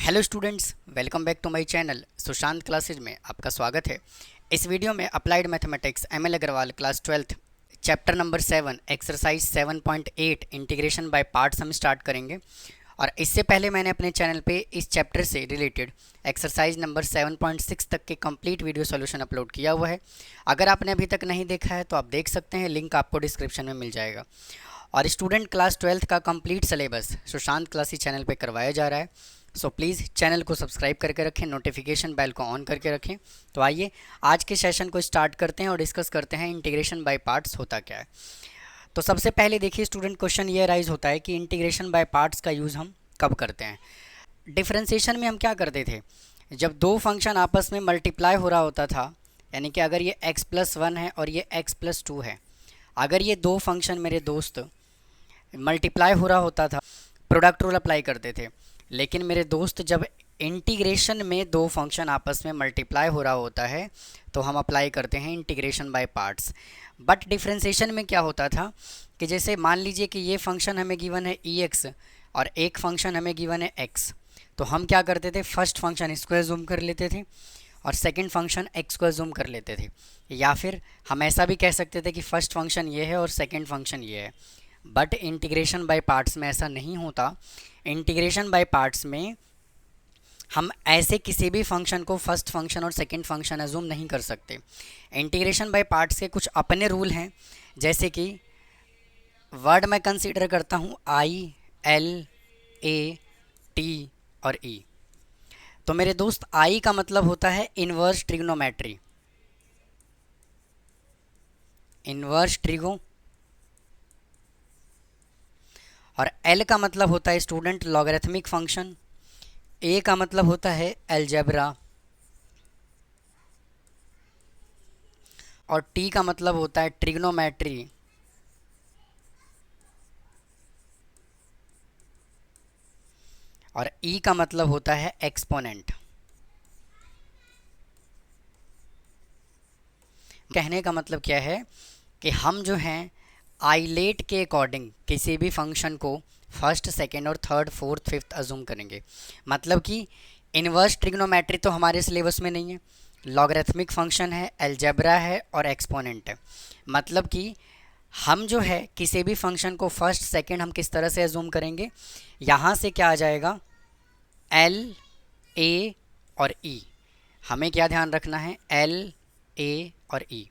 Hello students, welcome back to my channel Sushant classes में आपका स्वागत है। इस वीडियो में applied mathematics ML Aggarwal class 12th chapter number 7 exercise 7.8 integration by parts हम स्टार्ट करेंगे। और इससे पहले मैंने अपने चैनल पे इस चैप्टर से रिलेटेड एक्सरसाइज नंबर 7.6 तक के कंप्लीट वीडियो सॉल्यूशन अपलोड किया हुआ है। अगर आपने अभी तक नहीं देखा है तो आप देख सकते हैं, लिंक आपको डिस्क्रिप्शन में मिल जाएगा। और स्टूडेंट क्लास 12th का complete syllabus Sushant classes channel पे करवाया जा रहा है। सो प्लीज़ चैनल को सब्सक्राइब करके रखें, नोटिफिकेशन बेल को ऑन करके रखें। तो आइए आज के सेशन को स्टार्ट करते हैं और डिस्कस करते हैं इंटीग्रेशन बाय पार्ट्स होता क्या है। तो सबसे पहले देखिए स्टूडेंट, क्वेश्चन ये राइज होता है कि इंटीग्रेशन बाय पार्ट्स का यूज़ हम कब करते हैं। डिफरेंशिएशन में हम क्या करते थे, जब दो फंक्शन आपस में मल्टीप्लाई हो रहा होता था, यानी कि अगर ये x+1 है और ये x+2 है, अगर ये दो फंक्शन मेरे दोस्त मल्टीप्लाई हो रहा होता था, प्रोडक्ट रूल अप्लाई करते थे। लेकिन मेरे दोस्त जब इंटीग्रेशन में दो फंक्शन आपस में मल्टीप्लाई हो रहा होता है तो हम अप्लाई करते हैं integration by parts. But differentiation में क्या होता था कि जैसे मान लीजिए कि ये फंक्शन हमें गिवन है ex और एक फंक्शन हमें गिवन है x, तो हम क्या करते थे, फर्स्ट फंक्शन इसको एज्यूम कर लेते थे और सेकंड फंक्शन x को एज्यूम कर लेते थे। या फिर हम ऐसा भी कह सकते थे कि फर्स्ट फंक्शन ये है और सेकंड फंक्शन ये है। बट इंटीग्रेशन बाय पार्ट्स में ऐसा नहीं होता। इंटीग्रेशन बाय पार्ट्स में हम ऐसे किसी भी फंक्शन को फर्स्ट फंक्शन और सेकंड फंक्शन एज्यूम नहीं कर सकते। इंटीग्रेशन बाय पार्ट्स के कुछ अपने रूल हैं, जैसे कि वर्ड मैं कंसीडर करता हूँ आई, एल, ए, टी और ई। तो मेरे दोस्त आई का मतलब होता है इनवर्स ट्रिग्नोमेट्री, इनवर्स ट्रिगो। और एल का मतलब होता है स्टूडेंट लॉगरिथमिक फंक्शन। ए का मतलब होता है अलजेब्रा और टी का मतलब होता है ट्रिग्नोमेट्री। और ई का मतलब होता है एक्सपोनेंट। कहने का मतलब क्या है कि हम जो हैं आइलेट के अकॉर्डिंग किसी भी फंक्शन को फर्स्ट, सेकेंड और थर्ड, फोर्थ, फिफ्थ अजूम करेंगे। मतलब कि इनवर्स ट्रिग्नोमेट्री तो हमारे सिलेबस में नहीं है, लॉगरिथमिक फंक्शन है, अलजेब्रा है और एक्सपोनेंट है। मतलब कि हम जो है किसी भी फंक्शन को फर्स्ट, सेकेंड हम किस तरह से अजूम करेंगे, यहाँ से क्या आ जाएगा, एल, ए और ई। हमें क्या ध्यान रखना है, एल, ए और ई।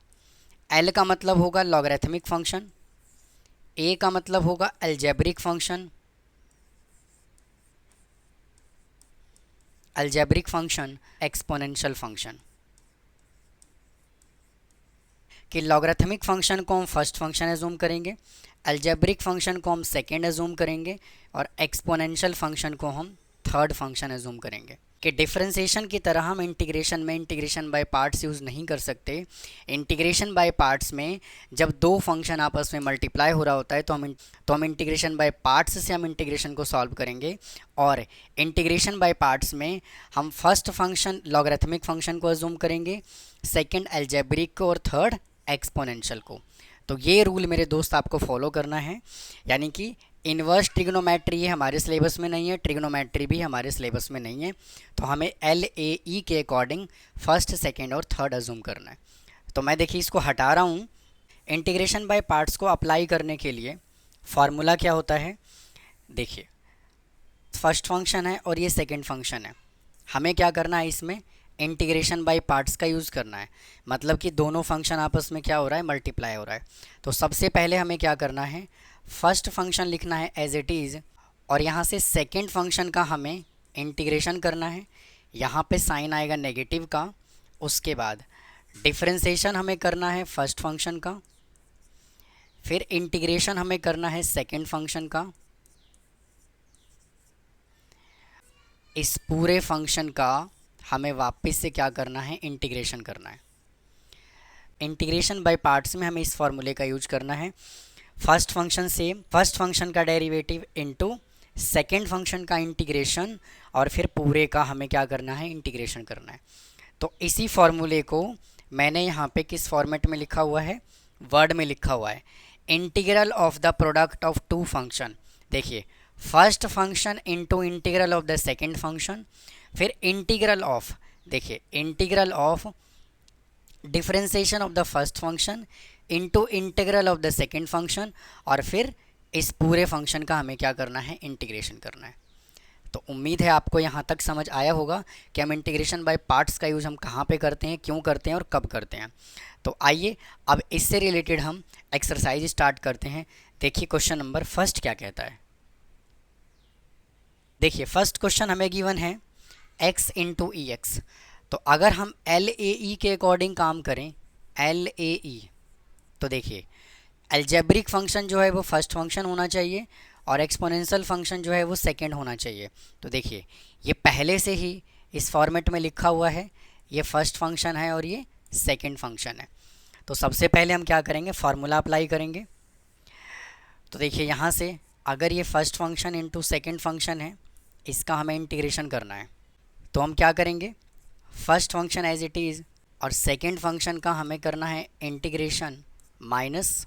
एल का मतलब होगा लॉगरिथमिक फंक्शन, ए का मतलब होगा algebraic function, algebraic function, exponential function. कि लॉगरिथमिक फंक्शन को हम फर्स्ट फंक्शन एज्यूम करेंगे, अलजेब्रिक फंक्शन को हम सेकेंड एज्यूम करेंगे और एक्सपोनेंशियल फंक्शन को हम थर्ड फंक्शन एज्यूम करेंगे। कि डिफरेंशिएशन की तरह हम इंटीग्रेशन में इंटीग्रेशन बाय पार्ट्स यूज़ नहीं कर सकते। इंटीग्रेशन बाय पार्ट्स में जब दो फंक्शन आपस में मल्टीप्लाई हो रहा होता है तो हम इंटीग्रेशन बाय पार्ट्स से हम इंटीग्रेशन को सॉल्व करेंगे। और इंटीग्रेशन बाय पार्ट्स में हम फर्स्ट फंक्शन लॉगरिथमिक फंक्शन को एज्यूम करेंगे, सेकेंड अलजेब्रिक को और थर्ड एक्सपोनेंशियल को। तो ये रूल मेरे दोस्त आपको फॉलो करना है। यानी कि इनवर्स ट्रिग्नोमेट्री हमारे सिलेबस में नहीं है, ट्रिग्नोमेट्री भी हमारे सिलेबस में नहीं है, तो हमें एल, ए, ई के अकॉर्डिंग फर्स्ट, सेकेंड और थर्ड अजूम करना है। तो मैं देखिए इसको हटा रहा हूँ। इंटीग्रेशन बाय पार्ट्स को अप्लाई करने के लिए फार्मूला क्या होता है, देखिए फर्स्ट फंक्शन है और ये सेकेंड फंक्शन है, हमें क्या करना है, इसमें इंटीग्रेशन बाय पार्ट्स का यूज़ करना है। मतलब कि दोनों फंक्शन आपस में क्या हो रहा है, मल्टीप्लाई हो रहा है। तो सबसे पहले हमें क्या करना है, फर्स्ट फंक्शन लिखना है एज इट इज़ और यहाँ से सेकेंड फंक्शन का हमें इंटीग्रेशन करना है। यहाँ पे साइन आएगा नेगेटिव का। उसके बाद डिफरेंशिएशन हमें करना है फर्स्ट फंक्शन का, फिर इंटीग्रेशन हमें करना है सेकेंड फंक्शन का। इस पूरे फंक्शन का हमें वापस से क्या करना है, इंटीग्रेशन करना है। इंटीग्रेशन बाय पार्ट्स में हमें इस फॉर्मूले का यूज करना है, फर्स्ट फंक्शन से फर्स्ट फंक्शन का डेरिवेटिव इनटू सेकेंड फंक्शन का इंटीग्रेशन और फिर पूरे का हमें क्या करना है, इंटीग्रेशन करना है। तो इसी फॉर्मूले को मैंने यहाँ पे किस फॉर्मेट में लिखा हुआ है, वर्ड में लिखा हुआ है, integral of the product of two function. देखिए first function into integral of the second function, फिर इंटीग्रल ऑफ, देखिए integral of differentiation of the first function into integral of the second function, और फिर इस पूरे फंक्शन का हमें क्या करना है, इंटीग्रेशन करना है। तो उम्मीद है आपको यहाँ तक समझ आया होगा कि हम इंटीग्रेशन बाय पार्ट्स का यूज़ हम कहाँ पे करते हैं, क्यों करते हैं और कब करते हैं। तो आइए अब इससे रिलेटेड हम एक्सरसाइज स्टार्ट करते हैं। देखिए क्वेश्चन नंबर फर्स्ट क्या कहता है। देखिए फर्स्ट क्वेश्चन हमें गिवन है x इंटू ई एक्स। तो अगर हम एल ए ई के अकॉर्डिंग काम करें, एल ए ई, तो देखिए अलजेब्रिक फंक्शन जो है वो फर्स्ट फंक्शन होना चाहिए और एक्सपोनेंशियल फंक्शन जो है वो सेकंड होना चाहिए। तो देखिए ये पहले से ही इस फॉर्मेट में लिखा हुआ है, ये फर्स्ट फंक्शन है और ये सेकंड फंक्शन है। तो सबसे पहले हम क्या करेंगे, फार्मूला अप्लाई करेंगे। तो देखिए यहाँ से अगर ये first function into second function है, इसका हमें इंटीग्रेशन करना है, तो हम क्या करेंगे, first function as it is और सेकेंड फंक्शन का हमें करना है integration minus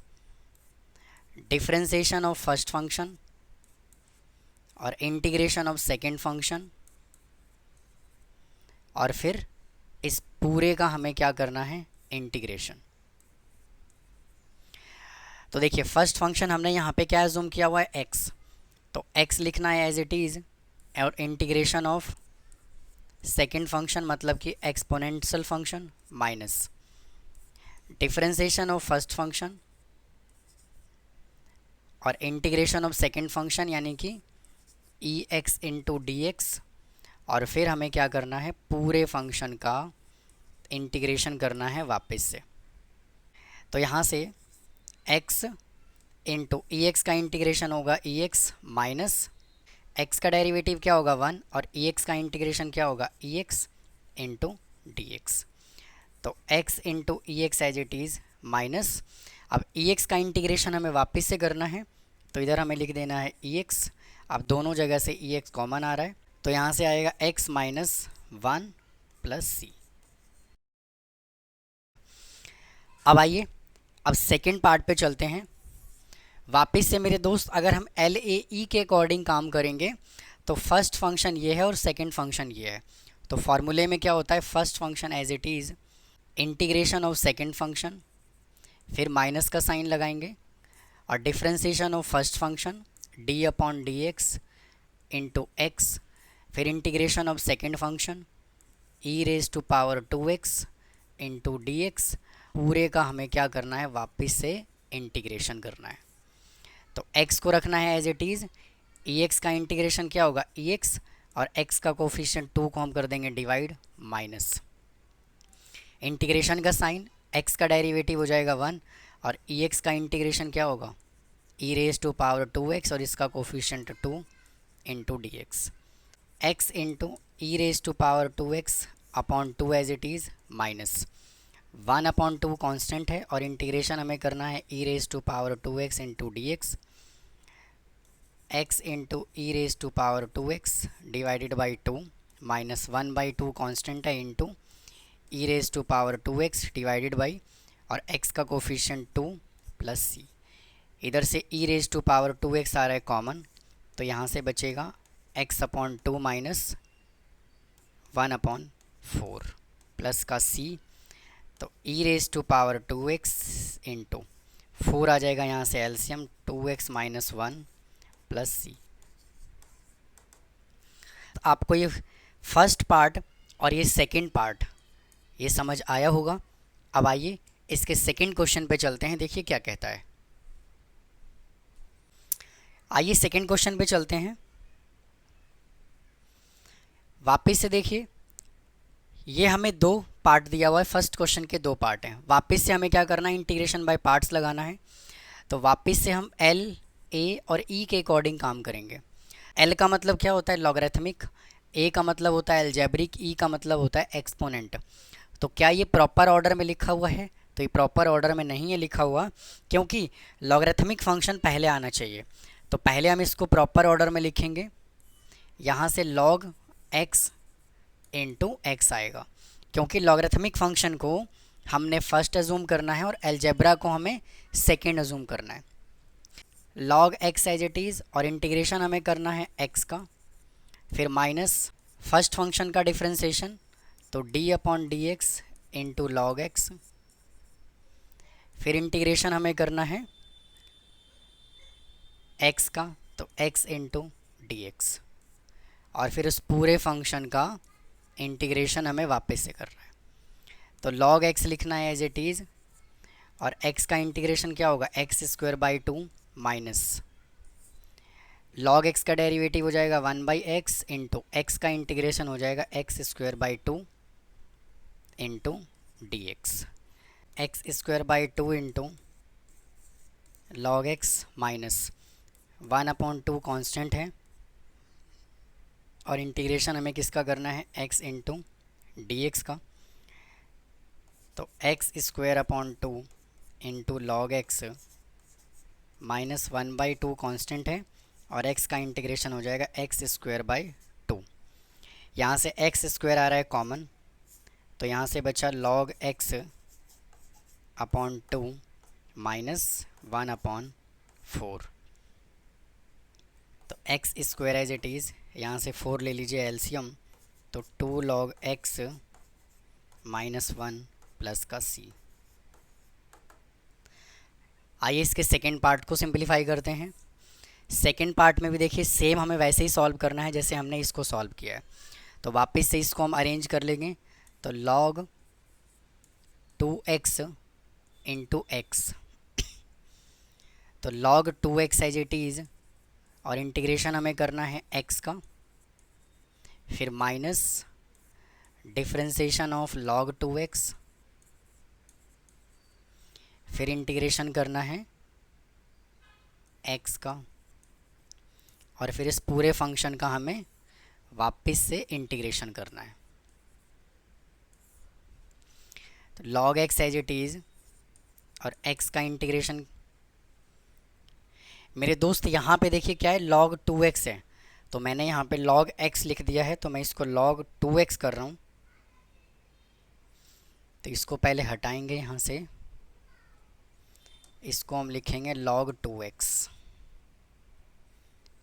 differentiation of first function और इंटीग्रेशन ऑफ सेकेंड फंक्शन, और फिर इस पूरे का हमें क्या करना है, इंटीग्रेशन। तो देखिए फर्स्ट फंक्शन हमने यहाँ पे क्या एज्यूम किया हुआ है, x, तो x लिखना है एज इट इज़, और इंटीग्रेशन ऑफ सेकेंड फंक्शन मतलब कि exponential function minus differentiation of first function और इंटीग्रेशन ऑफ सेकेंड फंक्शन यानी कि e x into d x, और फिर हमें क्या करना है, पूरे फंक्शन का इंटीग्रेशन करना है वापस से। तो यहाँ से x इंटू ई एक्स का इंटीग्रेशन होगा ई एक्स माइनस x का डेरिवेटिव क्या होगा 1 और ई एक्स का इंटीग्रेशन क्या होगा e x into d x. तो x into e x as it is minus, अब ई एक्स का इंटीग्रेशन हमें वापस से करना है, तो इधर हमें लिख देना है ई एक्स। अब दोनों जगह से ई एक्स कॉमन आ रहा है, तो यहाँ से आएगा x माइनस 1 प्लस सी। अब आइए अब सेकेंड पार्ट पे चलते हैं वापस से मेरे दोस्त। अगर हम एल ए ई के अकॉर्डिंग काम करेंगे तो फर्स्ट फंक्शन ये है और सेकेंड फंक्शन ये है। तो फार्मूले में क्या होता है, first function as it is integration of second function, फिर माइनस का साइन लगाएंगे और differentiation of first function d upon d x into x, फिर integration of second function e raise to power 2x into d x. पूरे का हमें क्या करना है, वापस से इंटीग्रेशन करना है। तो x को रखना है as it is, e x का इंटीग्रेशन क्या होगा ई एक्स, और x का कोफिशिएंट 2 को हम कर देंगे डिवाइड माइनस इंटीग्रेशन का साइन, x का डेरिवेटिव हो जाएगा 1 और ई एक्स का इंटीग्रेशन क्या होगा e raise to power 2x और इसका coefficient 2 into d x. X into e raise to power 2x upon 2 as it is minus 1 upon 2 constant है और इंटीग्रेशन हमें करना है e raise to power 2x into d x. X into e raise to power 2x divided by 2 minus 1 by 2 constant है into e raise to power 2x divided by, और x का coefficient 2 plus c. इधर से e raise to power 2x आ रहा है common, तो यहाँ से बचेगा x upon 2 minus 1 upon 4 plus का c। तो e raise to power 2x into 4 आ जाएगा यहाँ से एलसीएम 2x माइनस 1 प्लस सी। आपको ये फर्स्ट पार्ट और ये सेकंड पार्ट ये समझ आया होगा। अब आइए इसके सेकंड क्वेश्चन पे चलते हैं, देखिए क्या कहता है। आइए सेकंड क्वेश्चन पे चलते हैं। वापस से देखिए ये हमें दो पार्ट दिया हुआ है, फर्स्ट क्वेश्चन के दो पार्ट हैं। वापस से हमें क्या करना है, इंटीग्रेशन बाय पार्ट्स लगाना है। तो वापस से हम एल ए और ई के अकॉर्डिंग काम करेंगे। एल का मतलब क्या होता है, लॉगरिथमिक, ए का मतलब होता है अलजेब्रिक, ई का मतलब होता है एक्सपोनेंट। तो क्या ये प्रॉपर ऑर्डर में लिखा हुआ है, तो ये प्रॉपर ऑर्डर में नहीं है लिखा हुआ, क्योंकि लॉगरिथमिक फंक्शन पहले आना चाहिए। तो पहले हम इसको प्रॉपर ऑर्डर में लिखेंगे, यहाँ से लॉग एक्स इंटू एक्स आएगा, क्योंकि लॉगरिथमिक फंक्शन को हमने फर्स्ट अजूम करना है और अलजेब्रा को हमें सेकेंड अजूम करना है। Log x as it is और इंटीग्रेशन हमें करना है एक्स का, फिर माइनस फर्स्ट फंक्शन का डिफ्रेंसिएशन तो d upon d x into log x, फिर इंटीग्रेशन हमें करना है एक्स का तो एक्स इंटू डी एक्स, और फिर उस पूरे फंक्शन का इंटीग्रेशन हमें वापस से करना है। तो लॉग एक्स लिखना है एज इट इज़, और एक्स का इंटीग्रेशन क्या होगा, x square by to minus log x का डेरिवेटिव हो जाएगा 1/x इंटू एक्स का इंटीग्रेशन हो जाएगा x square by two into d x, x square by to into log x minus 1/2 constant है, और इंटीग्रेशन हमें किसका करना है, एक्स इंटू डी एक्स का, तो x square upon two into log x minus 1/2 constant है, और x का इंटीग्रेशन हो जाएगा एक्स स्क्वायर बाई टू। यहाँ से एक्स स्क्वायर आ रहा है कॉमन, तो यहाँ से बचा log x upon two minus 1/4। तो x square as it is, यहाँ से 4 ले लीजिए एलसीएम, तो 2 log x माइनस 1 प्लस का c। आइए इसके सेकेंड पार्ट को सिंप्लीफाई करते हैं। सेकेंड पार्ट में भी देखिए सेम हमें वैसे ही सॉल्व करना है जैसे हमने इसको सॉल्व किया है, तो वापस से इसको हम अरेंज कर लेंगे। तो log 2x इंटू एक्स, तो log 2x as it is, और इंटीग्रेशन हमें करना है x का, फिर minus differentiation of log 2x, फिर इंटीग्रेशन करना है x का, और फिर इस पूरे फंक्शन का हमें वापस से इंटीग्रेशन करना है। तो log x as it is और x का इंटीग्रेशन, मेरे दोस्त यहाँ पे देखिए क्या है, log 2x है, तो मैंने यहाँ पे log x लिख दिया है, तो मैं इसको log 2x कर रहा हूँ। तो इसको पहले हटाएंगे यहाँ से, इसको हम लिखेंगे log 2x,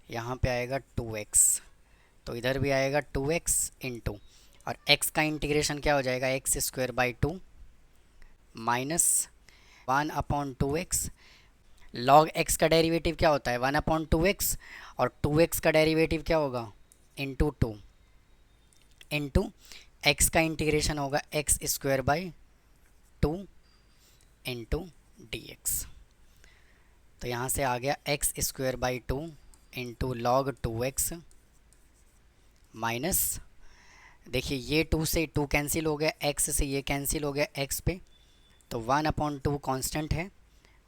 यहाँ पे आएगा 2x, तो इधर भी आएगा 2x इंटू, और x का इंटीग्रेशन क्या हो जाएगा, x square by to minus 1/2x। log x का डेरिवेटिव क्या होता है, 1/2x, और 2x का डेरिवेटिव क्या होगा, इंटू टू, इंटू x का इंटीग्रेशन होगा x square by two into d x. तो यहाँ से आ गया x square by to into log 2x minus, देखिए ये 2 से 2 कैंसिल हो गया, x से ये कैंसिल हो गया x पे, तो 1/2 कांस्टेंट है,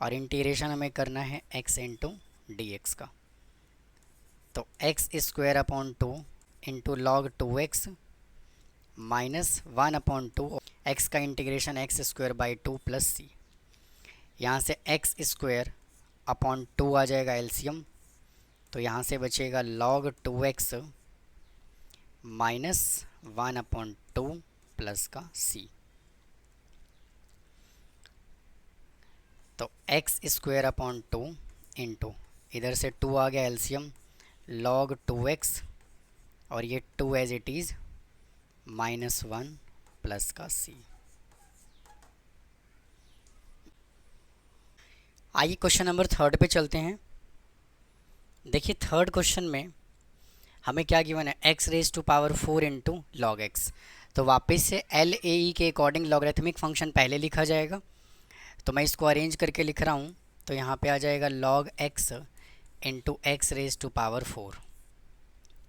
और इंटीग्रेशन हमें करना है x इंटू डी एक्स का। तो x square upon two into log 2x minus 1/2, x का integration x square by two plus c. यहाँ से एक्स स्क्वायर अपॉन टू आ जाएगा एलसीएम, तो यहाँ से बचेगा log 2x माइनस 1/2 प्लस का c। तो x square upon two into, इधर से 2 आ गया एलसीएम, log 2x, और ये 2 as it is minus 1 plus का c। आइए क्वेश्चन नंबर 3 पे चलते हैं। देखिए थर्ड क्वेश्चन में हमें क्या गिवन है, x raise to power 4 into log x. तो वापस से LAE के अकॉर्डिंग लॉगरिथमिक फंक्शन पहले लिखा जाएगा, तो मैं इसको अरेंज करके लिख रहा हूँ। तो यहाँ पे आ जाएगा log x into x raise to power 4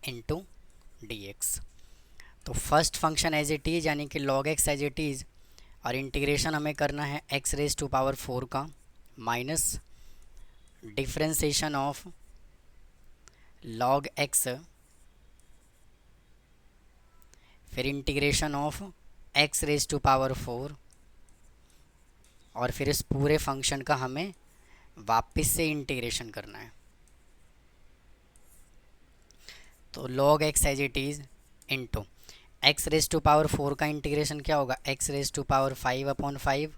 into d x. तो first function as it is यानी कि log x as it is, और इंटीग्रेशन हमें करना है x रेज टू पावर 4 का, minus differentiation of log x, फिर integration of x raise to power 4, और फिर इस पूरे फंक्शन का हमें वापस से इंटीग्रेशन करना है। तो log x as it is into x raise to power 4 का इंटीग्रेशन क्या होगा, x raise to power 5/5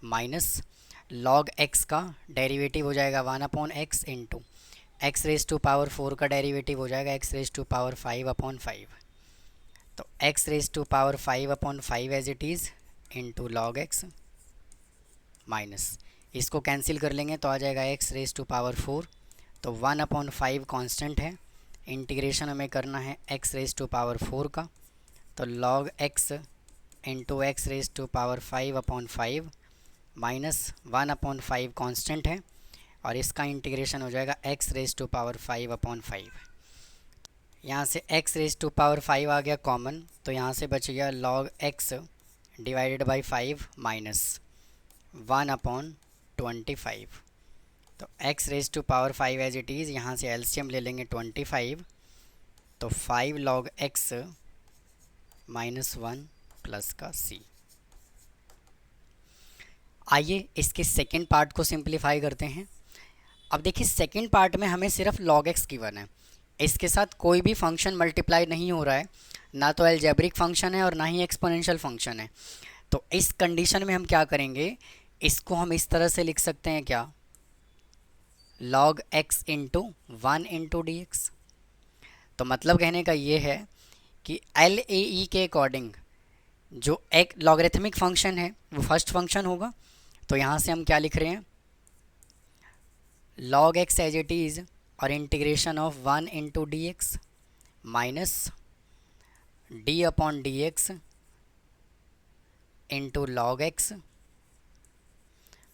minus log x का डेरिवेटिव हो जाएगा 1/x into x raise to power 4 का डेरिवेटिव हो जाएगा एक्स रेज टू पावर 5/5। तो x raise to power 5/5 as it is into log x minus, इसको कैंसिल कर लेंगे तो आ जाएगा एक्स रेज टू पावर 4। तो 1/5 कांस्टेंट है, इंटीग्रेशन हमें करना है एक्स रेज टू पावर 4 का। तो log x into x raise to power 5/5 minus 1/5 constant है, और इसका इंटीग्रेशन हो जाएगा एक्स रेज टू पावर 5/5। यहाँ से एक्स रेज टू पावर 5 आ गया कॉमन, तो यहाँ से बच गया log x divided by 5 minus 1/25। तो x raise to power 5 as it is, यहाँ से एलसीएम ले लेंगे 25। तो 5 लॉग x माइनस 1 प्लस का c। आइए इसके सेकेंड पार्ट को सिंप्लीफाई करते हैं। अब देखिए सेकेंड पार्ट में हमें सिर्फ log x गिवन है, इसके साथ कोई भी फंक्शन मल्टीप्लाई नहीं हो रहा है, ना तो एल्जेब्रिक फंक्शन है और ना ही एक्सपोनेंशियल फंक्शन है। तो इस कंडीशन में हम क्या करेंगे, इसको हम इस तरह से लिख सकते हैं क्या, log x into 1 into d x. तो मतलब कहने का ये है कि एल ए ई के अकॉर्डिंग जो एक लॉगरिथमिक फंक्शन है वो फर्स्ट फंक्शन होगा। तो यहाँ से हम क्या लिख रहे हैं, log x as it is और integration of 1 into d x minus d upon d x into log x,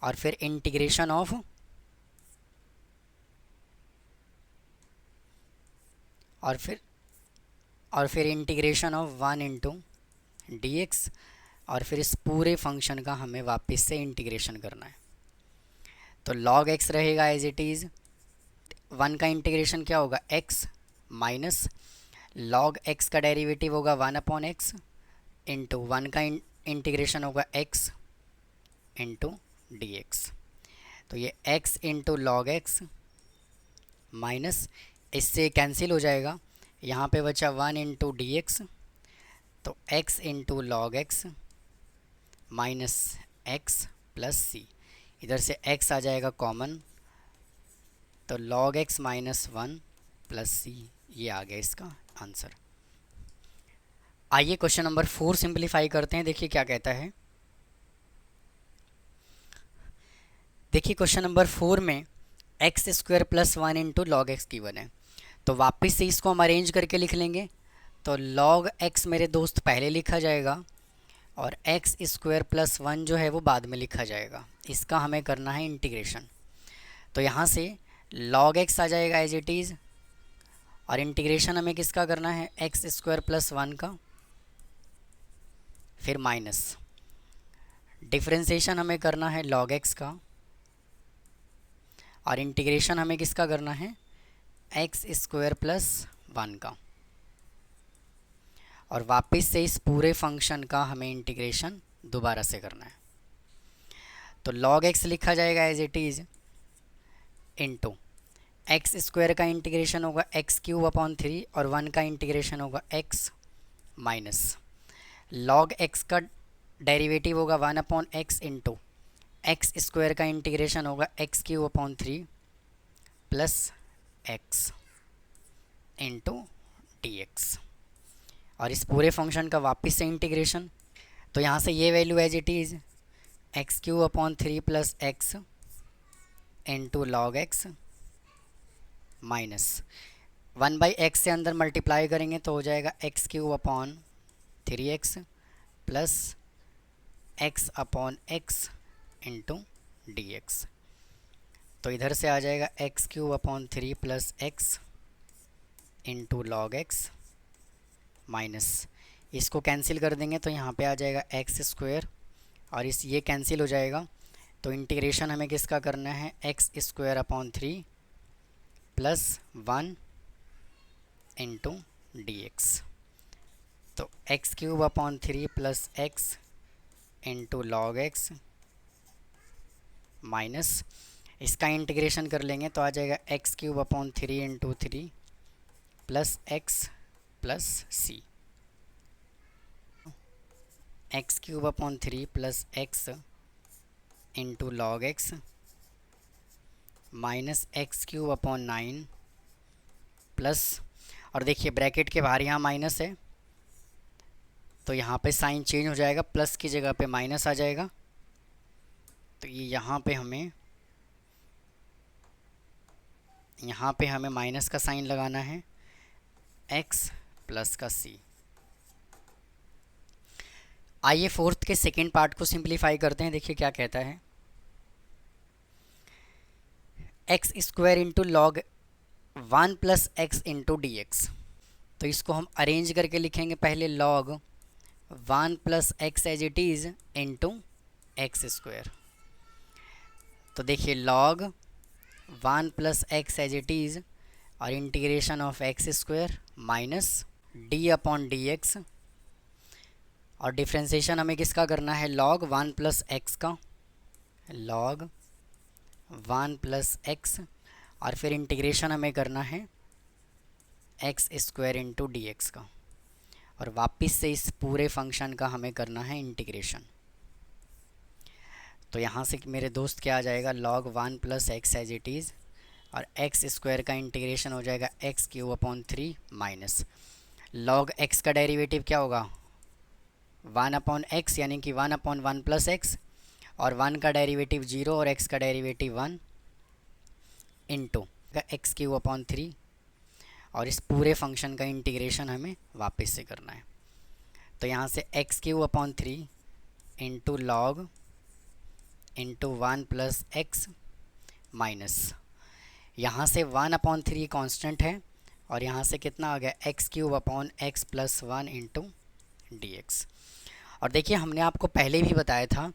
और फिर इंटीग्रेशन ऑफ और फिर integration of 1 into d x, और फिर इस पूरे फंक्शन का हमें वापस से इंटीग्रेशन करना है। तो log x रहेगा एज इट इज़, 1 का इंटीग्रेशन क्या होगा x माइनस log x का डेरिवेटिव होगा 1/x इंटू 1 का इंटीग्रेशन होगा x इंटू डी एक्स। तो ये x into log x minus, इससे कैंसिल हो जाएगा, यहाँ पे बचा 1 इंटू डी एक्स। तो x into log x minus x plus c, इधर से x आ जाएगा कॉमन, तो log x minus 1 plus c, ये आ गया इसका आंसर। आइए क्वेश्चन नंबर 4 सिंप्लीफाई करते हैं, देखिए क्या कहता है। देखिए क्वेश्चन नंबर 4 में x square plus 1 into log x given है, तो वापस से इसको हम अरेंज करके लिख लेंगे। तो log x मेरे दोस्त पहले लिखा जाएगा और एक्स स्क्वायर प्लस 1 जो है वो बाद में लिखा जाएगा, इसका हमें करना है इंटीग्रेशन। तो यहाँ से log x आ जाएगा एज इट इज़, और इंटीग्रेशन हमें किसका करना है, एक्स स्क्वायर प्लस 1 का, फिर माइनस डिफ्रेंशिएशन हमें करना है log x का, और इंटीग्रेशन हमें किसका करना है, एक्स स्क्वायर प्लस 1 का, और वापस से इस पूरे फंक्शन का हमें इंटीग्रेशन दोबारा से करना है। तो log x लिखा जाएगा as it is into x square का इंटीग्रेशन होगा एक्स क्यूब अपॉन 3 और 1 का इंटीग्रेशन होगा x माइनस log x का डेरिवेटिव होगा 1/x इंटू एक्स स्क्वायर का इंटीग्रेशन होगा x cube upon 3 plus x into d x, और इस पूरे फंक्शन का वापस से इंटीग्रेशन। तो यहाँ से ये value as it is x cube upon 3 plus x into log x minus 1/x से अंदर मल्टीप्लाई करेंगे तो हो जाएगा x cube upon 3x plus x upon x into d x. तो इधर से आ जाएगा x cube upon 3 plus x into log x minus, इसको कैंसिल कर देंगे तो यहाँ पे आ जाएगा एक्स स्क्वायर, और इस ये कैंसिल हो जाएगा। तो इंटीग्रेशन हमें किसका करना है, x square upon 3 plus 1 into d x. तो x cube upon 3 plus x into log x minus, इसका इंटीग्रेशन कर लेंगे तो आ जाएगा x cube upon 3 into 3 plus x plus c, x cube upon 3 plus x into log x minus x cube upon 9 plus, और देखिए bracket के बाहर यहाँ माइनस है तो यहाँ पे साइन चेंज हो जाएगा, प्लस की जगह पे माइनस आ जाएगा। तो ये यहाँ पे हमें माइनस का साइन लगाना है, x प्लस का c। आइए फोर्थ के सेकेंड पार्ट को सिंप्लीफाई करते हैं। देखिए क्या कहता है, x square into log 1 plus x into d x. तो इसको हम अरेंज करके लिखेंगे, पहले log 1 plus x as it is into x square. तो देखिए log 1 plus x as it is और integration of x square minus d upon d x, और डिफ्रेंशिएशन हमें किसका करना है, लॉग 1 प्लस एक्स का, लॉग 1 प्लस एक्स, और फिर इंटीग्रेशन हमें करना है x square into d x का, और वापस से इस पूरे फंक्शन का हमें करना है इंटीग्रेशन। तो यहाँ से मेरे दोस्त क्या आ जाएगा, log 1 plus x as it is और एक्स स्क्वायर का इंटीग्रेशन हो जाएगा x cube upon 3 minus log x का डेरिवेटिव क्या होगा 1 अपॉन एक्स, यानी कि 1 अपॉन 1 प्लस एक्स, और 1 का डेरिवेटिव 0 और x का derivative 1 into x cube upon 3, और इस पूरे फंक्शन का इंटीग्रेशन हमें वापस से करना है। तो यहाँ से x cube upon 3 into log into 1 plus x minus, यहाँ से 1 अपॉन 3 कॉन्स्टेंट है, और यहाँ से कितना आ गया x cube upon x plus 1 into d x. और देखिए हमने आपको पहले भी बताया था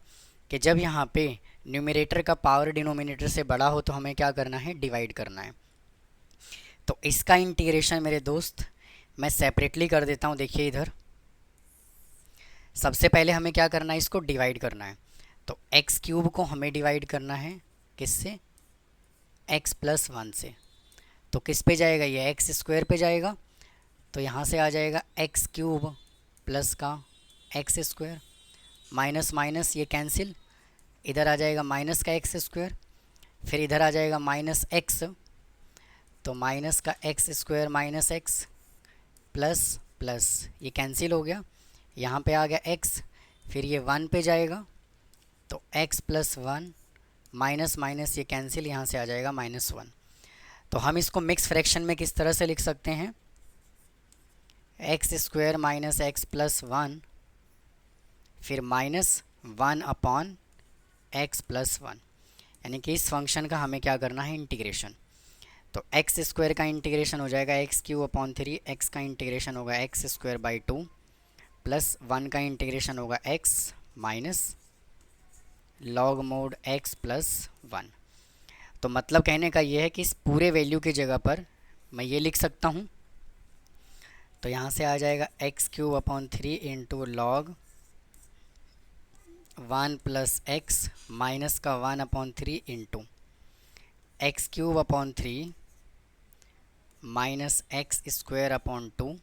कि जब यहाँ पे न्यूमरेटर का पावर डिनोमिनेटर से बड़ा हो तो हमें क्या करना है, डिवाइड करना है। तो इसका इंटीग्रेशन मेरे दोस्त मैं सेपरेटली कर देता हूँ। देखिए इधर सबसे पहले हमें क्या करना है, इसको डिवाइड करना है। तो एक्स क्यूब को हमें डिवाइड करना है किससे, एक्स प्लस 1 से। तो किस पे जाएगा, ये एक्स स्क्वायर पे जाएगा। तो यहाँ से आ जाएगा एक्स क्यूब प्लस का एक्स स्क्वायर, माइनस माइनस ये कैंसिल, इधर आ जाएगा माइनस का एक्स स्क्वायर, फिर इधर आ जाएगा माइनस एक्स, तो माइनस का x square minus x plus plus ये कैंसिल हो गया, यहाँ पे आ गया एक्स, फिर ये 1 पे जाएगा तो एक्स प्लस 1 माइनस माइनस ये कैंसिल, यहाँ से आ जाएगा -1। तो हम इसको मिक्स फ्रैक्शन में किस तरह से लिख सकते हैं, x square minus x plus 1 फिर -1 अपॉन एक्स प्लस 1, यानी कि इस फंक्शन का हमें क्या करना है, इंटीग्रेशन। तो एक्स स्क्वायर का इंटीग्रेशन हो जाएगा एक्स क्यूब अपॉन 3, एक्स का इंटीग्रेशन होगा एक्स स्क्वायर बाई 2 प्लस 1 का इंटीग्रेशन होगा x minus log mod x plus 1। तो मतलब कहने का ये है कि इस पूरे वैल्यू की जगह पर मैं ये लिख सकता हूँ। तो यहाँ से आ जाएगा x cube upon 3 into log 1 plus x minus का 1 upon 3 into x cube upon 3 minus x square upon 2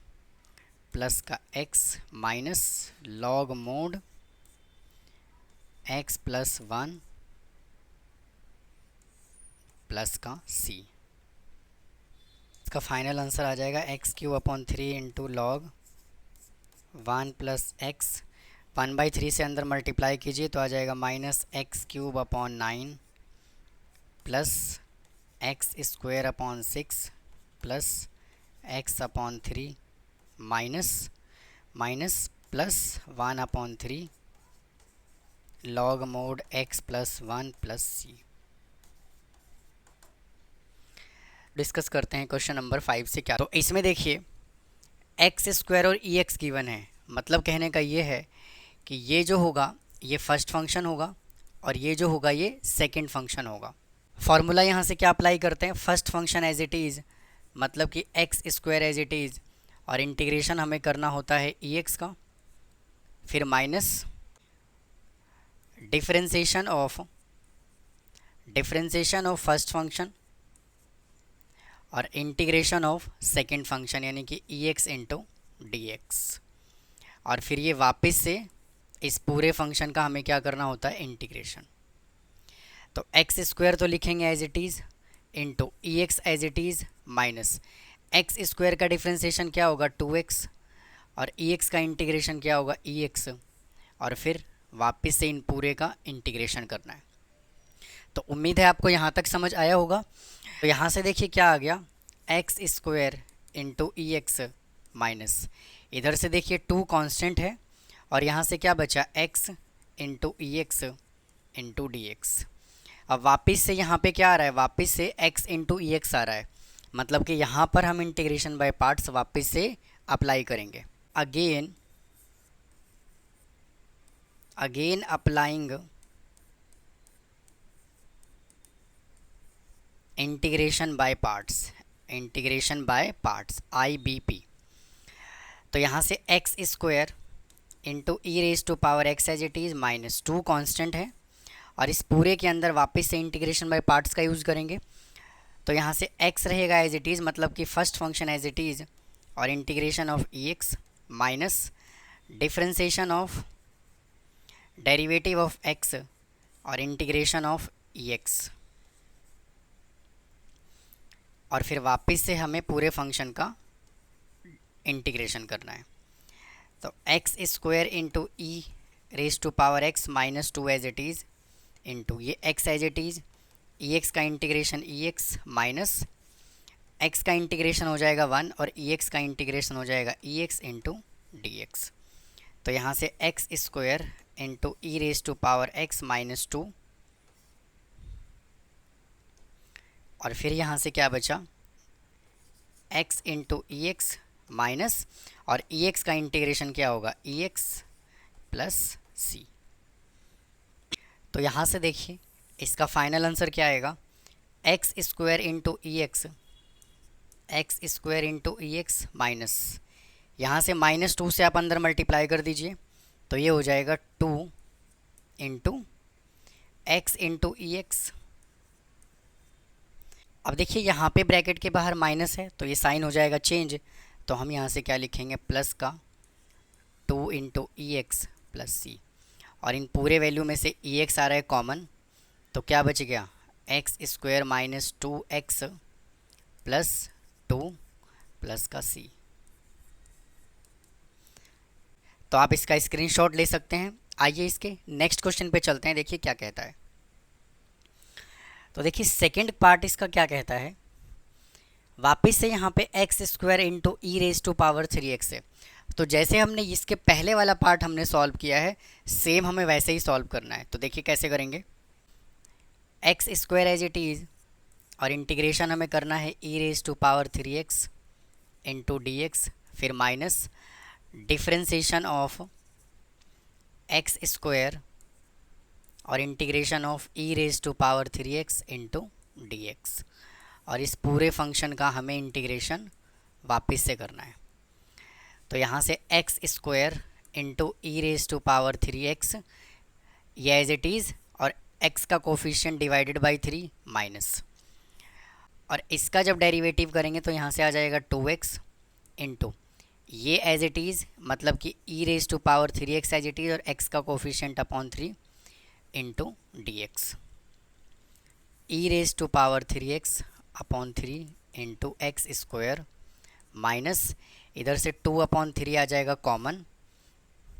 plus का x minus log mod x plus 1 plus का c। इसका फाइनल आंसर आ जाएगा x cube upon 3 into log 1 plus x, 1/3 से अंदर multiply कीजिए तो आ जाएगा minus x cube upon 9 plus x square upon 6 plus x upon 3 minus minus plus 1 upon 3 log mod x plus 1 plus c. Discuss करते हैं क्वेश्चन नंबर 5 से क्या। तो इसमें देखिए एक्स स्क्वायर और ई एक्स गिवन है, मतलब कहने का ये है कि ये जो होगा ये फर्स्ट फंक्शन होगा और ये जो होगा ये सेकंड फंक्शन होगा। फॉर्मूला यहाँ से क्या अप्लाई करते हैं, first function as it is, मतलब कि x square as it is, और इंटीग्रेशन हमें करना होता है ई एक्स का, फिर minus differentiation of first function और इंटीग्रेशन ऑफ सेकंड फंक्शन, यानी कि e x into d x, और फिर ये वापस से इस पूरे फंक्शन का हमें क्या करना होता है, इंटीग्रेशन। तो एक्स स्क्वायर तो लिखेंगे as it is into e x as it is minus x square का डिफ्रेंसिएशन क्या होगा 2x और ई एक्स का इंटीग्रेशन क्या होगा ई एक्स, और फिर वापस से इन पूरे का इंटीग्रेशन करना है। तो उम्मीद है आपको यहाँ तक समझ आया होगा। तो यहाँ से देखिए क्या आ गया, x square into e x minus, इधर से देखिए 2 कांस्टेंट है और यहाँ से क्या बचा x into e x into d x. अब वापस से यहाँ पे क्या आ रहा है, वापस से x इंटू ई एक्स आ रहा है, मतलब कि यहाँ पर हम इंटीग्रेशन बाय पार्ट्स वापस से अप्लाई करेंगे। Again applying integration by parts IBP। तो यहाँ से x square into e raise to power x as it is minus 2 constant है और इस पूरे के अंदर वापस से इंटीग्रेशन बाय पार्ट्स का यूज़ करेंगे। तो यहाँ से x रहेगा एज इट इज़, मतलब कि first function as it is, और integration of e x minus differentiation of derivative of x और इंटीग्रेशन ऑफ ई एक्स, और फिर वापस से हमें पूरे फंक्शन का इंटीग्रेशन करना है। तो x square into e raise to power x minus 2 as it is into ये x as it is, e x का integration e x minus x का इंटीग्रेशन हो जाएगा 1 और ई एक्स का इंटीग्रेशन हो जाएगा e x into d x. तो यहाँ से x square into e raise to power x minus 2, और फिर यहाँ से क्या बचा, x into e x minus, और ई एक्स का इंटीग्रेशन क्या होगा ई एक्स प्लस सी। तो यहाँ से देखिए इसका फाइनल आंसर क्या आएगा, x square into e x minus, यहाँ से -2 से आप अंदर मल्टीप्लाई कर दीजिए तो ये हो जाएगा 2 into x into e x. अब देखिए यहाँ पे ब्रैकेट के बाहर माइनस है तो ये साइन हो जाएगा चेंज, तो हम यहाँ से क्या लिखेंगे प्लस का 2 इंटू ई एक्स प्लस सी, और इन पूरे वैल्यू में से ई एक्स आ रहा है कॉमन, तो क्या बच गया x square minus 2x plus 2 plus का सी। तो आप इसका स्क्रीनशॉट ले सकते हैं। आइए इसके नेक्स्ट क्वेश्चन पे चलते हैं, देखिए क्या कहता है। तो देखिए सेकंड पार्ट इसका क्या कहता है, वापस से यहाँ पे x square into e raise to power 3x है। तो जैसे हमने इसके पहले वाला पार्ट हमने सॉल्व किया है, सेम हमें वैसे ही सॉल्व करना है। तो देखिए कैसे करेंगे, x square as it is और इंटीग्रेशन हमें करना है e raise to power 3x into d x, फिर minus differentiation of x square और integration of e raise to power 3x into d x, और इस पूरे फंक्शन का हमें इंटीग्रेशन वापस से करना है। तो यहाँ से x square into e raise to power 3x ये एज इट इज़, और x का कोफिशिएंट डिवाइडेड बाई 3 माइनस, और इसका जब डेरिवेटिव करेंगे तो यहाँ से आ जाएगा 2x इंटू ये एज इट इज़, मतलब कि e raise to power 3x as it is और x का coefficient upon 3 into d x, e raise to power 3x upon 3 into x square minus, इधर से 2/3 आ जाएगा कॉमन,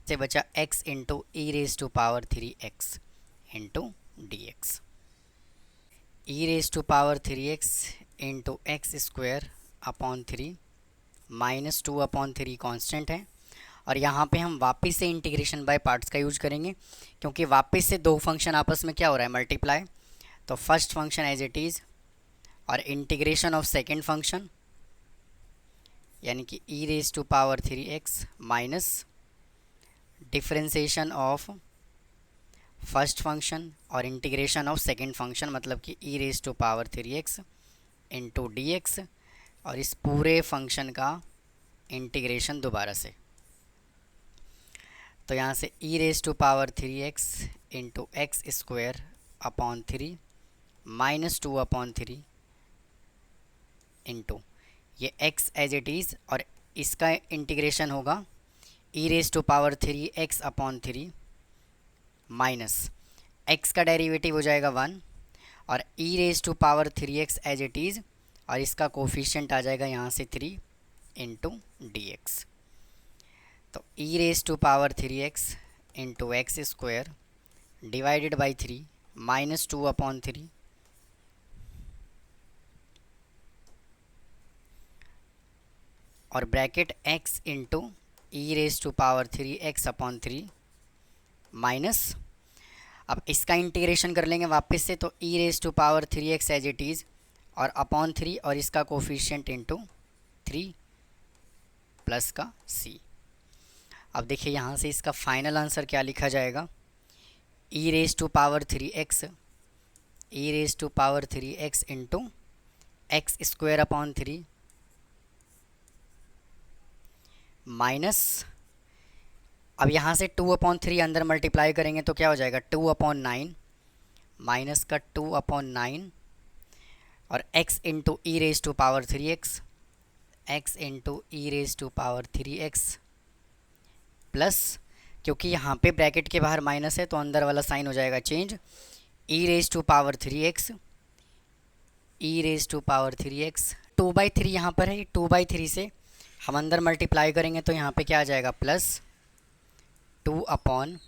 से बचा x into e raise to power 3x into d x, e raise to power 3x into x square upon 3 minus 2/3 constant है, और यहाँ पे हम वापस से इंटीग्रेशन बाय पार्ट्स का यूज़ करेंगे क्योंकि वापस से दो फंक्शन आपस में क्या हो रहा है मल्टीप्लाई। तो first function as it is और इंटीग्रेशन ऑफ सेकेंड फंक्शन यानी कि e raise to power 3x minus differentiation of first function और इंटीग्रेशन ऑफ सेकेंड फंक्शन, मतलब कि e raise to power 3x into d x, और इस पूरे function का इंटीग्रेशन दोबारा से। तो यहाँ से e raise to power 3x into x square upon 3 minus 2/3 into ये x एज इट इज़, और इसका इंटीग्रेशन होगा e raise to power 3x upon 3 minus x का डेरिवेटिव हो जाएगा 1 और e raise to power 3x as it is, और इसका कोफिशिएंट आ जाएगा यहाँ से 3 इंटू डी एक्स। तो e raise to power 3x into x square divided by 3 minus 2/3 और bracket x into e raise to power 3x/3 minus, अब इसका integration कर लेंगे वापस से, तो e raise to power 3x as it is और अपॉन 3 और इसका कोफिशिएंट इंटू 3 प्लस का c। अब देखिए यहाँ से इसका फाइनल आंसर क्या लिखा जाएगा, e raise to power 3x into x square upon 3 minus, अब यहाँ से 2/3 अंदर मल्टीप्लाई करेंगे तो क्या हो जाएगा 2/9 माइनस का 2/9 और x into e raise to power 3x plus, क्योंकि यहाँ पे ब्रैकेट के बाहर माइनस है तो अंदर वाला साइन हो जाएगा change, e raise to power 3x 2/3 यहाँ पर है, 2/3 से हम अंदर मल्टीप्लाई करेंगे तो यहाँ पे क्या आ जाएगा प्लस 2/3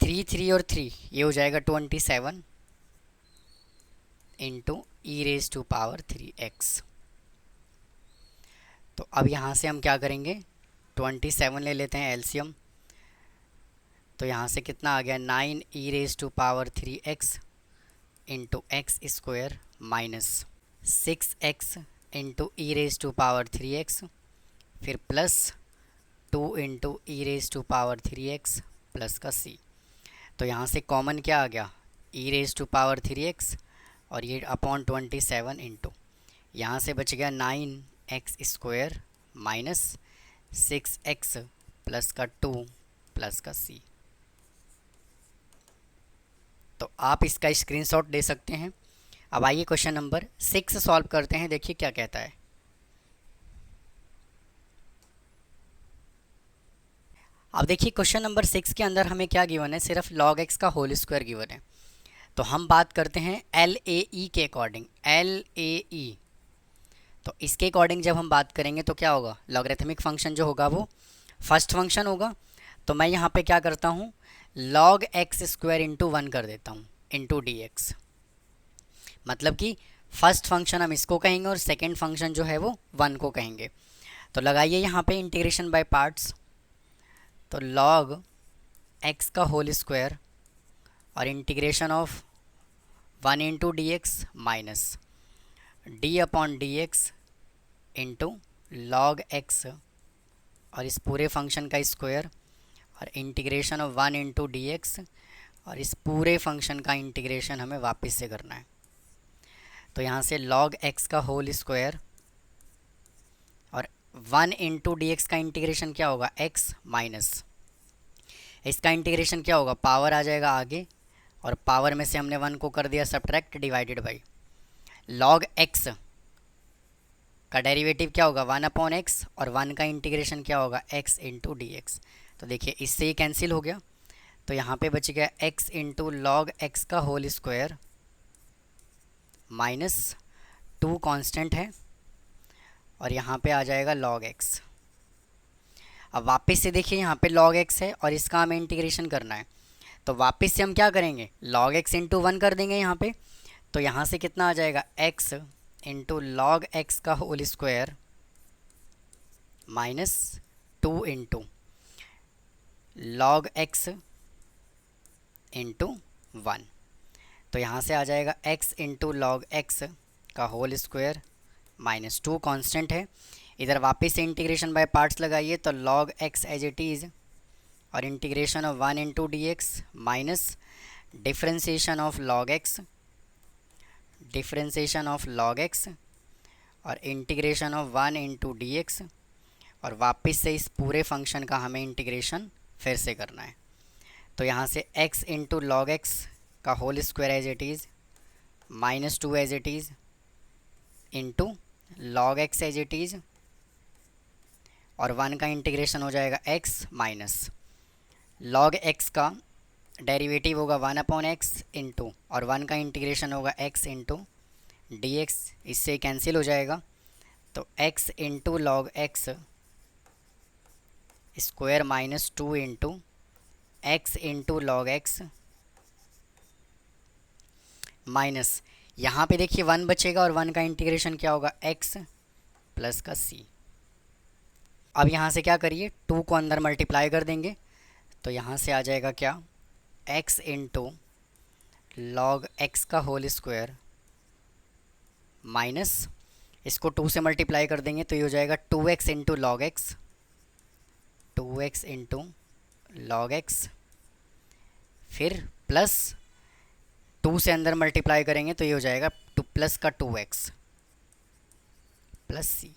3 और 3 ये हो जाएगा 27 into e raise to power 3x। तो अब यहाँ से हम क्या करेंगे 27 ले लेते हैं एलसीएम, तो यहाँ से कितना आ गया 9 e raise to power 3x into x square minus 6x into e raise to power 3x फिर plus 2 into e raise to power 3x plus का c। तो यहाँ से कॉमन क्या आ गया ई रेज टू पावर 3x और ये अपॉन 27 इंटू यहाँ से बच गया 9x square minus 6x plus का 2 प्लस का c। तो आप इसका स्क्रीनशॉट ले सकते हैं। अब आइए क्वेश्चन नंबर 6 सॉल्व करते हैं, देखिए क्या कहता है। अब देखिए क्वेश्चन नंबर 6 के अंदर हमें क्या गिवन है, सिर्फ log x का होल स्क्वायर गिवन है। तो हम बात करते हैं LAE के अकॉर्डिंग, LAE। तो इसके अकॉर्डिंग जब हम बात करेंगे तो क्या होगा, लॉगरिथमिक फंक्शन जो होगा वो फर्स्ट फंक्शन होगा। तो मैं यहाँ पे क्या करता हूँ log x स्क्वायर इंटू 1 कर देता हूँ इंटू dx, मतलब कि फर्स्ट फंक्शन हम इसको कहेंगे और सेकेंड फंक्शन जो है वो 1 को कहेंगे। तो लगाइए यहाँ पे इंटीग्रेशन बाय पार्ट्स, तो log x का होल स्क्वायर और integration of 1 into d x minus d/dx into log x और इस पूरे फंक्शन का स्क्वायर और integration of 1 into d x और इस पूरे फंक्शन का इंटीग्रेशन हमें वापस से करना है। तो यहाँ से log x का होल स्क्वायर और 1 इंटू डी एक्स का इंटीग्रेशन क्या होगा x माइनस, इसका इंटीग्रेशन क्या होगा पावर आ जाएगा आगे और पावर में से हमने 1 को कर दिया subtract divided by log x का डेरिवेटिव क्या होगा 1/x और 1 का इंटीग्रेशन क्या होगा x इंटू डी एक्स। तो देखिए इससे ही कैंसिल हो गया, तो यहाँ पे बच गया x इंटू log x का होल स्क्वायर माइनस 2 कांस्टेंट है और यहाँ पे आ जाएगा log x। अब वापस से देखिए यहाँ पे log x है और इसका हमें इंटीग्रेशन करना है, तो वापस से हम क्या करेंगे log x इंटू 1 कर देंगे यहाँ पे। तो यहाँ से कितना आ जाएगा x इंटू log x का whole square minus 2 into log x into 1। तो यहाँ से आ जाएगा x इंटू log x का होल स्क्वायर माइनस 2 कांस्टेंट है। इधर वापस से इंटीग्रेशन बाय पार्ट्स लगाइए, तो log x as it is और integration of 1 into d x minus differentiation of log x और integration of 1 into d x और वापस से इस पूरे फंक्शन का हमें इंटीग्रेशन फिर से करना है। तो यहाँ से x इंटू log x का whole square as it is minus 2 as it is into log x as it is और 1 का इंटीग्रेशन हो जाएगा x माइनस log x का डेरिवेटिव होगा 1/x इंटू, और 1 का इंटीग्रेशन होगा x इंटू डी एक्स, इससे कैंसिल हो जाएगा। तो x into log x square minus 2 into x into log x minus, यहाँ पे देखिए 1 बचेगा और 1 का इंटीग्रेशन क्या होगा, x प्लस का c। अब यहाँ से क्या करिए, 2 को अंदर मल्टीप्लाई कर देंगे, तो यहाँ से आ जाएगा क्या, x इंटू लॉग एक्स का होल स्क्वायर माइनस, इसको 2 से मल्टीप्लाई कर देंगे तो ये हो जाएगा 2x into log x, 2x into log x, फिर प्लस 2 से अंदर मल्टीप्लाई करेंगे तो ये हो जाएगा 2 प्लस का 2x प्लस c।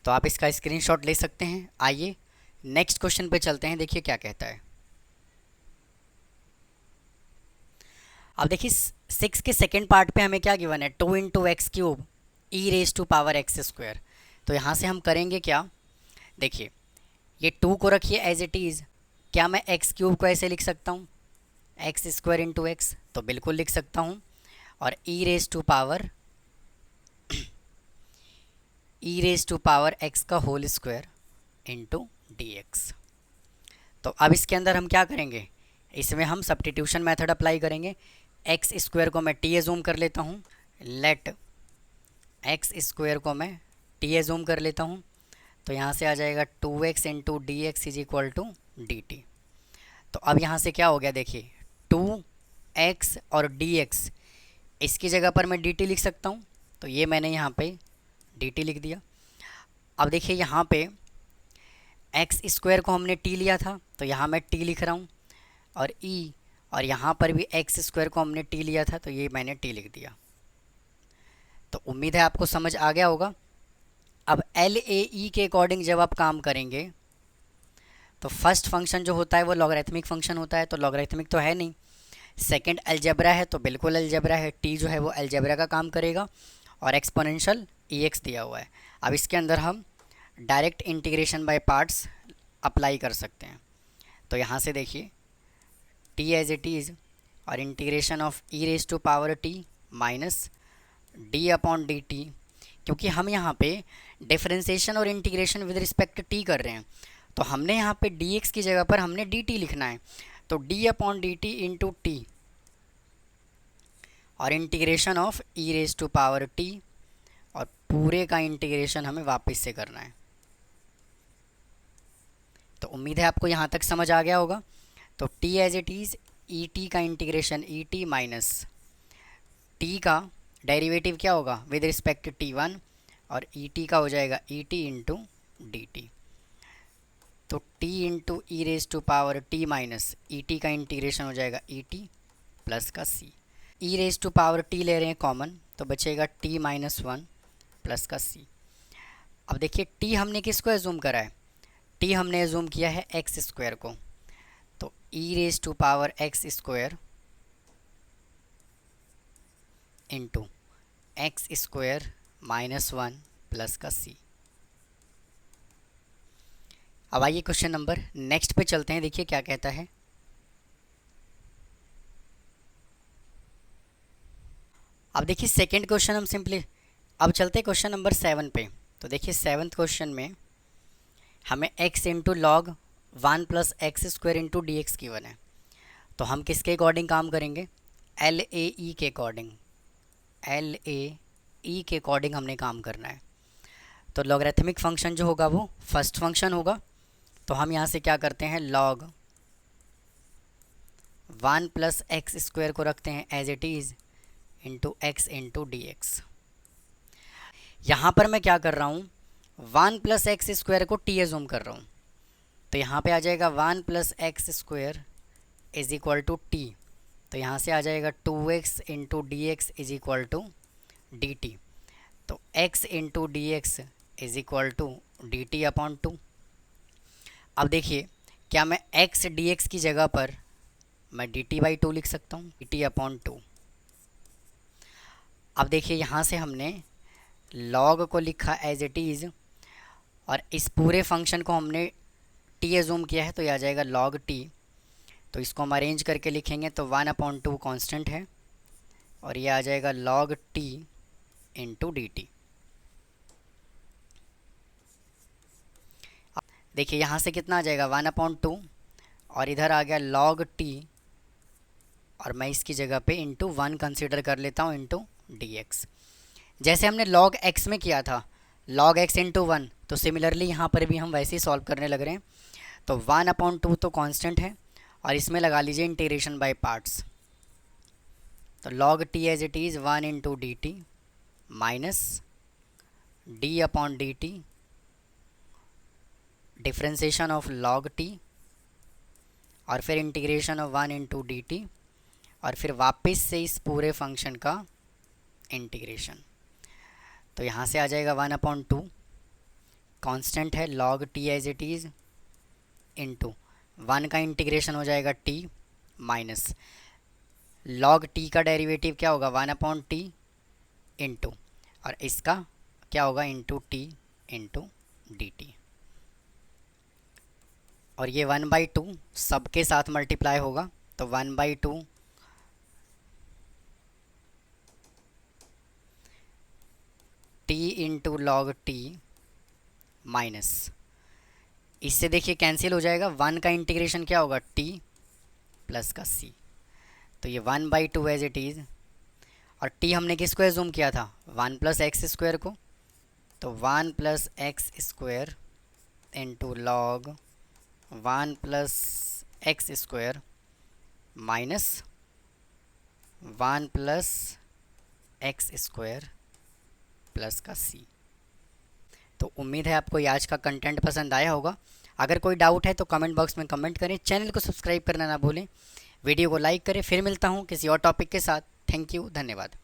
तो आप इसका स्क्रीनशॉट ले सकते हैं। आइए नेक्स्ट क्वेश्चन पे चलते हैं, देखिए क्या कहता है। अब देखिए 6 के सेकेंड पार्ट पे हमें क्या गिवन है, 2 into x cube e raise to power x square. तो यहाँ से हम करेंगे क्या, देखिए ये 2 को रखिए एज इट इज़। क्या मैं एक्स क्यूब को ऐसे लिख सकता हूँ, एक्स स्क्वायर इंटू एक्स, तो बिल्कुल लिख सकता हूँ। और e raise to power x का whole square into d x. तो अब इसके अंदर हम क्या करेंगे, इसमें हम सब्स्टिट्यूशन मेथड अप्लाई करेंगे। एक्स स्क्वायर को मैं टी एजूम कर लेता हूँ, लेट एक्स स्क्वायर को मैं टी एजूम कर लेता हूँ। तो यहाँ से आ जाएगा 2x into d x is equal to d t. तो अब यहाँ से क्या हो गया, देखिए 2x और dx, इसकी जगह पर मैं dt लिख सकता हूँ, तो ये मैंने यहाँ पे dt लिख दिया। अब देखिए यहाँ पे एक्स स्क्वायर को हमने t लिया था, तो यहाँ मैं t लिख रहा हूँ, और e, और यहाँ पर भी एक्स स्क्वायर को हमने t लिया था, तो ये मैंने t लिख दिया। तो उम्मीद है आपको समझ आ गया होगा। अब एल ए ई के अकॉर्डिंग जब आप काम करेंगे तो फर्स्ट फंक्शन जो होता है वो लॉगरिथमिक फंक्शन होता है, तो लॉगरिथमिक तो है नहीं। सेकंड अलजेब्रा है, तो बिल्कुल अलजेब्रा है, टी जो है वो अलजेब्रा का काम करेगा, और एक्सपोनेंशियल ई एक्स दिया हुआ है। अब इसके अंदर हम direct integration by parts apply कर सकते हैं। तो यहाँ से देखिए टी एज इट इज़, और integration of e raise to power t minus d upon d t, क्योंकि हम यहाँ पे डिफरेंशिएशन और इंटीग्रेशन विद रिस्पेक्ट टी कर रहे हैं, तो हमने यहाँ पे dx की जगह पर हमने dt लिखना है। तो d upon d t into t, और integration of e raise to power t, और पूरे का इंटीग्रेशन हमें वापस से करना है। तो उम्मीद है आपको यहाँ तक समझ आ गया होगा। तो t as it is e t का integration e t minus t का डेरिवेटिव क्या होगा विद रिस्पेक्ट t1, और ई टी का हो जाएगा e t into d t. तो t into e raise to power t minus e t का इंटीग्रेशन हो जाएगा ई टी प्लस का c। ई रेज टू पावर t ले रहे हैं कॉमन, तो बचेगा t माइनस 1 प्लस का c। अब देखिए t हमने किसको एजूम करा है, t हमने एजूम किया है एक्स स्क्वायर को। तो e raise to power x square into x square minus 1 plus का c। अब आइए क्वेश्चन नंबर नेक्स्ट पे चलते हैं, देखिए क्या कहता है। अब देखिए सेकंड क्वेश्चन हम सिंपली, अब चलते हैं क्वेश्चन नंबर 7 पे। तो देखिए 7th क्वेश्चन में हमें x into log 1 plus x square into d x given है। तो हम किसके अकॉर्डिंग काम करेंगे, एल ए ई के अकॉर्डिंग, एल ए ई के अकॉर्डिंग हमने काम करना है। तो लॉगरिथमिक फंक्शन जो होगा वो फर्स्ट फंक्शन होगा, तो हम यहाँ से क्या करते हैं, लॉग 1 प्लस एक्स स्क्वायर को रखते हैं as it is into x into d x. यहाँ पर मैं क्या कर रहा हूँ, 1 प्लस एक्स स्क्वायर को टी एजूम कर रहा हूँ, तो यहाँ पे आ जाएगा 1 plus x square is equal to t. तो यहाँ से आ जाएगा 2x into d x is equal to d t. तो x into d x is equal to d t upon 2। अब देखिए क्या मैं x dx की जगह पर मैं dt बाई 2 लिख सकता हूँ, dt अपॉन 2। अब देखिए यहाँ से हमने log को लिखा एज इट इज़, और इस पूरे फंक्शन को हमने टी एज्यूम किया है तो ये आ जाएगा log t। तो इसको हम अरेंज करके लिखेंगे तो 1/2 कांस्टेंट है और ये आ जाएगा log t into d T. देखिए यहाँ से कितना आ जाएगा 1/2 और इधर आ गया log t और मैं इसकी जगह पे इंटू 1 कंसिडर कर लेता हूँ इंटू डी एक्स। जैसे हमने log x में किया था log x इंटू 1, तो सिमिलरली यहाँ पर भी हम वैसे ही सॉल्व करने लग रहे हैं। तो 1/2 तो कांस्टेंट है और इसमें लगा लीजिए इंटीग्रेशन बाय पार्ट्स। तो log t as it is 1 into d t minus d upon d t differentiation of log t और फिर integration of 1 into d t और फिर वापस से इस पूरे फंक्शन का इंटीग्रेशन। तो यहाँ से आ जाएगा 1/2 कांस्टेंट है log t as it is into 1 का इंटीग्रेशन हो जाएगा t माइनस log t का डेरिवेटिव क्या होगा 1/t इंटू और इसका क्या होगा into t into d t. और ये 1/2 सबके साथ मल्टीप्लाई होगा तो 1/2 t into log t minus इससे देखिए कैंसिल हो जाएगा। 1 का इंटीग्रेशन क्या होगा t प्लस का c। तो ये 1/2 एज इट इज़ और t हमने किसको एज्यूम किया था 1 प्लस एक्स स्क्वायर को। तो 1 plus x square into log 1 plus x square minus 1 plus x square plus का c। तो उम्मीद है आपको ये आज का कंटेंट पसंद आया होगा। अगर कोई डाउट है तो कमेंट बॉक्स में कमेंट करें, चैनल को सब्सक्राइब करना ना भूलें, वीडियो को लाइक करें। फिर मिलता हूँ किसी और टॉपिक के साथ। थैंक यू, धन्यवाद।